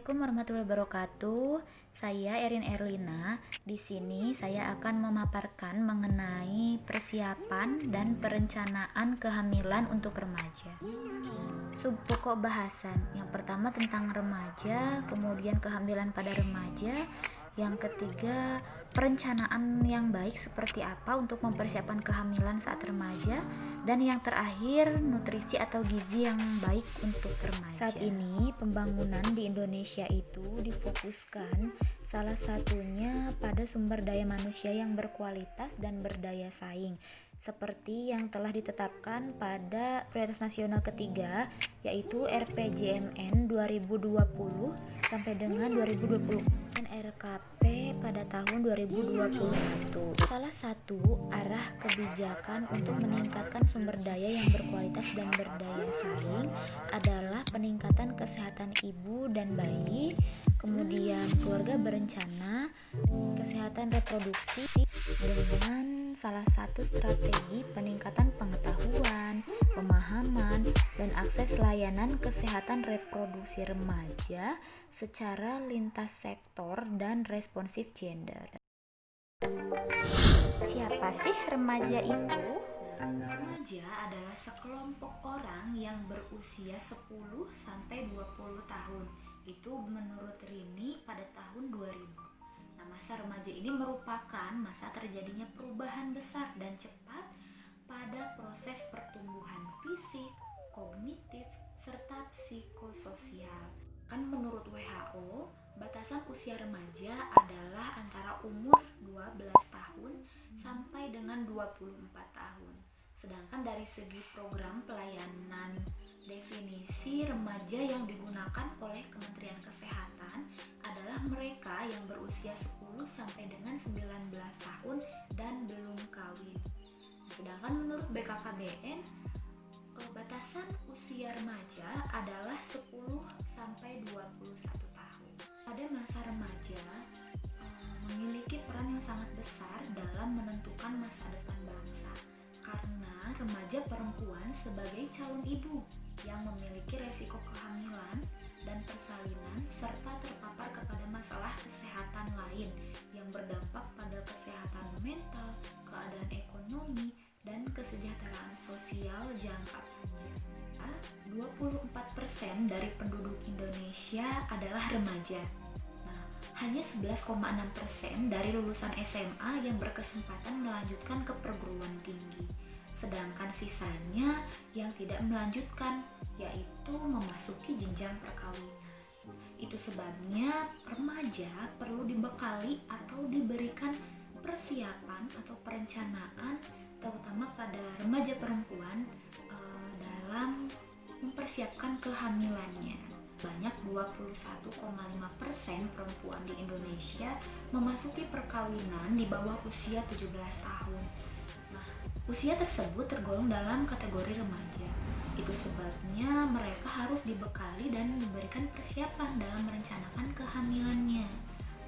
Assalamualaikum warahmatullahi wabarakatuh. Saya Erin Erlina. Di sini saya akan memaparkan mengenai persiapan dan perencanaan kehamilan untuk remaja. Subpokok bahasan. Yang pertama tentang remaja, kemudian kehamilan pada remaja. Yang ketiga, perencanaan yang baik seperti apa untuk mempersiapkan kehamilan saat remaja, dan yang terakhir, nutrisi atau gizi yang baik untuk remaja. Saat ini, pembangunan di Indonesia itu difokuskan salah satunya pada sumber daya manusia yang berkualitas dan berdaya saing, seperti yang telah ditetapkan pada Prioritas Nasional ketiga, yaitu RPJMN 2020 sampai dengan 2020. RKP pada tahun 2021. Salah satu arah kebijakan untuk meningkatkan sumber daya yang berkualitas dan berdaya saing adalah peningkatan kesehatan ibu dan bayi, kemudian keluarga berencana, kesehatan reproduksi, dengan salah satu strategi peningkatan pengetahuan, pemahaman, dan akses layanan kesehatan reproduksi remaja secara lintas sektor dan responsif gender. Siapa sih remaja itu? Remaja adalah sekelompok orang yang berusia 10 sampai 20 tahun. Itu menurut Rini pada tahun 2000. Nah, masa remaja ini merupakan masa terjadinya perubahan besar dan cepat pada proses pertumbuhan fisik, kognitif, serta psikososial. Kan menurut WHO, batasan usia remaja adalah antara umur 12 tahun sampai dengan 24 tahun. Sedangkan dari segi program pelayanan, definisi remaja yang digunakan oleh Kementerian Kesehatan adalah mereka yang berusia 10 sampai dengan 19 tahun dan belum kawin. Sedangkan menurut BKKBN, batasan usia remaja adalah 10 sampai 21 tahun. Pada masa remaja memiliki peran yang sangat besar dalam menentukan masa depan bangsa, karena remaja perempuan sebagai calon ibu yang memiliki resiko kehamilan dan persalinan serta terpapar kepada masalah kesehatan lain yang berdampak pada kesehatan mental, keadaan ekonomi, dan kesejahteraan sosial jangka panjang. 24% dari penduduk Indonesia adalah remaja. Nah, hanya 11,6% dari lulusan SMA yang berkesempatan melanjutkan ke perguruan tinggi. Sedangkan sisanya yang tidak melanjutkan, yaitu memasuki jenjang perkawinan. Itu sebabnya remaja perlu dibekali atau diberikan persiapan atau perencanaan, terutama pada remaja perempuan dalam mempersiapkan kehamilannya. Banyak 21,5% perempuan di Indonesia memasuki perkawinan di bawah usia 17 tahun. Nah, usia tersebut tergolong dalam kategori remaja. Itu sebabnya mereka harus dibekali dan diberikan persiapan dalam merencanakan kehamilannya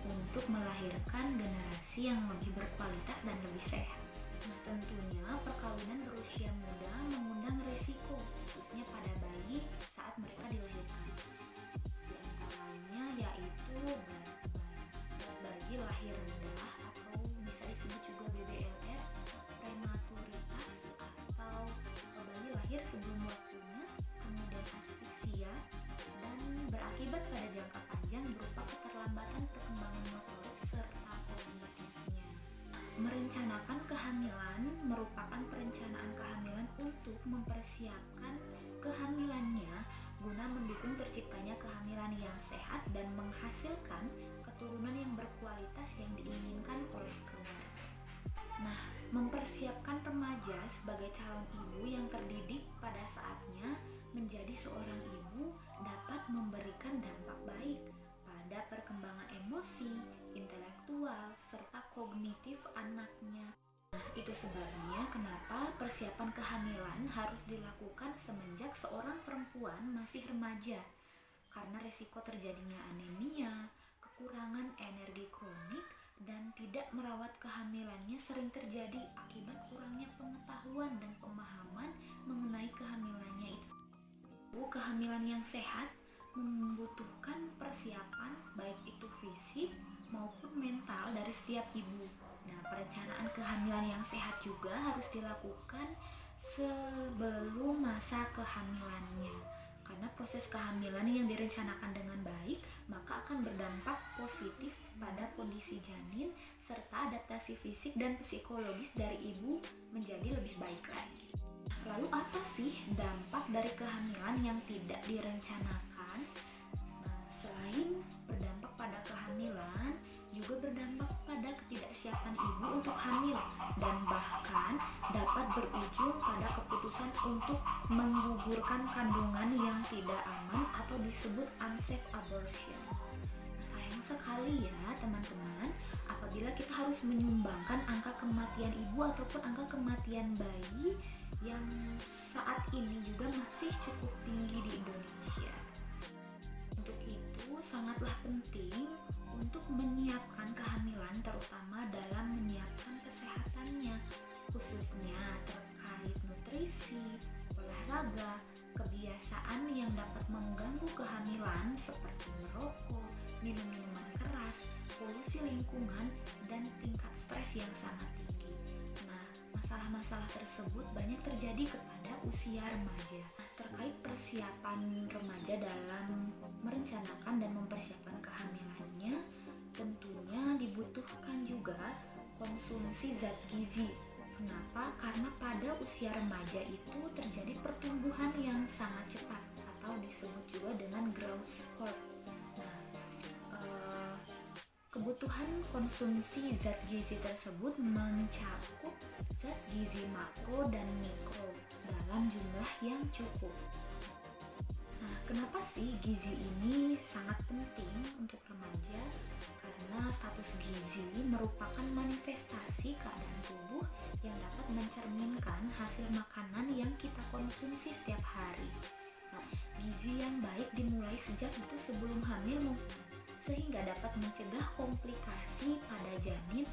untuk melahirkan generasi yang lebih berkualitas dan lebih sehat. Nah, tentunya perkawinan berusia muda mengundang resiko, khususnya pada bayi saat mereka dilahirkan. Di antaranya yaitu berat bayi lahir rendah atau bisa disebut juga BBLR, prematuritas atau bayi lahir sebelum waktunya, kemudian asfiksia, dan berakibat pada jangka panjang berupa keterlambatan perkembangan motorik serta kognitifnya. Merencanakan kehamilan merupakan perencanaan kehamilan untuk mempersiapkan kehamilannya guna mendukung terciptanya kehamilan yang sehat dan menghasilkan keturunan yang berkualitas yang diinginkan oleh keluarga. Nah, mempersiapkan remaja sebagai calon ibu yang terdidik pada saatnya menjadi seorang ibu dapat memberikan dampak baik pada perkembangan emosi, intelektual, serta kognitif anaknya. Nah, itu sebabnya kenapa persiapan kehamilan harus dilakukan semenjak seorang perempuan masih remaja, karena resiko terjadinya anemia, kekurangan energi kronik, dan tidak merawat kehamilannya sering terjadi akibat kurangnya pengetahuan dan pemahaman mengenai kehamilannya itu. Kehamilan yang sehat membutuhkan persiapan baik itu fisik maupun mental dari setiap ibu. Nah, perencanaan kehamilan yang sehat juga harus dilakukan sebelum masa kehamilannya. Karena proses kehamilan yang direncanakan dengan baik, maka akan berdampak positif pada kondisi janin serta adaptasi fisik dan psikologis dari ibu menjadi lebih baik lagi. Lalu apa sih dampak dari kehamilan yang tidak direncanakan? Nah, selain berdampak pada kehamilan, juga berdampak pada ketidaksiapan ibu untuk hamil dan bahkan dapat berujung pada keputusan untuk menggugurkan kandungan yang tidak aman atau disebut unsafe abortion. Sayang sekali ya teman-teman, apabila kita harus menyumbangkan angka kematian ibu ataupun angka kematian bayi yang saat ini juga masih cukup tinggi di Indonesia. Untuk itu sangatlah penting untuk menyiapkan kehamilan, terutama dalam menyiapkan kesehatannya, khususnya terkait nutrisi, olahraga, kebiasaan yang dapat mengganggu kehamilan seperti merokok, minum minuman keras, polusi lingkungan, dan tingkat stres yang sangat tinggi. Nah, masalah-masalah tersebut banyak terjadi kepada usia remaja. Terkait persiapan remaja dalam merencanakan dan mempersiapkan kehamilannya, tentunya dibutuhkan juga konsumsi zat gizi. Kenapa? Karena pada usia remaja itu terjadi pertumbuhan yang sangat cepat atau disebut juga dengan growth spurt. Nah, kebutuhan konsumsi zat gizi tersebut mencakup zat gizi makro dan mikro dalam jumlah yang cukup. Nah, kenapa sih gizi ini sangat penting untuk remaja? Karena status gizi merupakan manifestasi keadaan tubuh yang dapat mencerminkan hasil makanan yang kita konsumsi setiap hari. Nah, gizi yang baik dimulai sejak itu sebelum hamil sehingga dapat mencegah komplikasi pada janin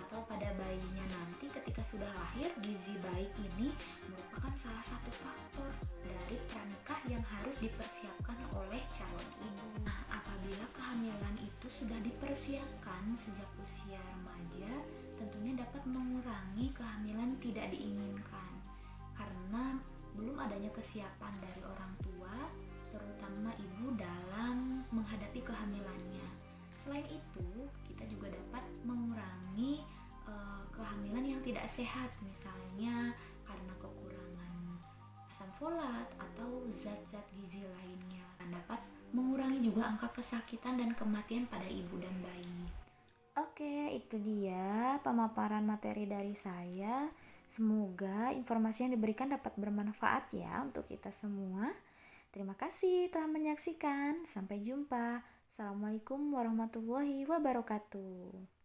atau pada bayinya nanti ketika sudah lahir. Gizi baik ini merupakan salah satu faktor dari pranikah yang harus dipersiapkan oleh calon ibu. Nah, apabila kehamilan itu sudah dipersiapkan sejak usia remaja, tentunya dapat mengurangi kehamilan tidak diinginkan karena belum adanya kesiapan dari orang tua, terutama ibu dalam menghadapi kehamilannya. Selain itu, kita juga dapat mengurangi kehamilan yang tidak sehat, misalnya karena kekurangan asam folat atau zat-zat gizi lainnya. Dan dapat mengurangi juga angka kesakitan dan kematian pada ibu dan bayi. Oke, itu dia pemaparan materi dari saya. Semoga informasi yang diberikan dapat bermanfaat ya untuk kita semua. Terima kasih telah menyaksikan. Sampai jumpa. Assalamualaikum warahmatullahi wabarakatuh.